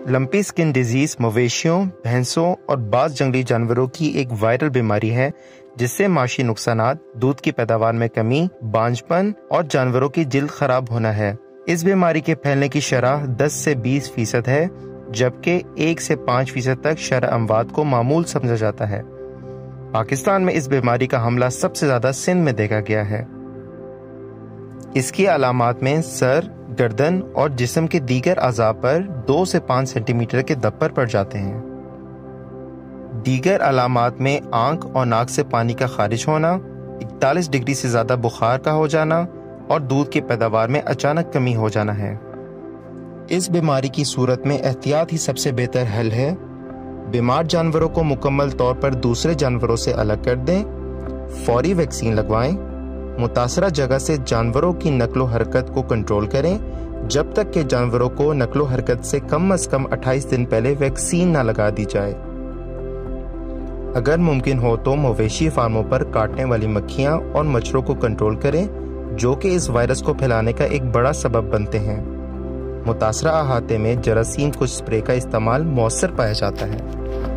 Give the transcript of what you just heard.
Lumpy skin disease मवेशियों, भैंसों और बाज़ जंगली जानवरों की एक वायरल बीमारी है जिससे माशी नुकसानात, दूध की पैदावार में कमी, बांझपन और जानवरों की जिल्द खराब होना है। इस बीमारी के फैलने की शरह 10 से 20% है, जबकि 1 से 5% तक शरह अमवात को मामूल समझा जाता है। पाकिस्तान में इस बीमारी का हमला सबसे ज्यादा सिंध में देखा गया है। इसकी अलामात में सर, गर्दन और जिस्म के दीगर अज़ा पर 2 से 5 सेंटीमीटर के धब्बर पड़ जाते हैं। दीगर अलामात में आंख और नाक से पानी का खारिज होना, 41 डिग्री से ज्यादा बुखार का हो जाना और दूध की पैदावार में अचानक कमी हो जाना है। इस बीमारी की सूरत में एहतियात ही सबसे बेहतर हल है। बीमार जानवरों को मुकम्मल तौर पर दूसरे जानवरों से अलग कर दें, फौरी वैक्सीन लगवाएं, मुतासरा जगह से जानवरों की नकलो हरकत को कंट्रोल करें जब तक कि जानवरों को नकलो हरकत से कम 28 दिन पहले वैक्सीन न लगा दी जाए। अगर मुमकिन हो तो मवेशी फार्मों पर काटने वाली मक्खियां और मच्छरों को कंट्रोल करें जो कि इस वायरस को फैलाने का एक बड़ा सबब बनते हैं। मुतासरा अहाते में जरासीम कुछ स्प्रे का इस्तेमाल मौसर पाया जाता है।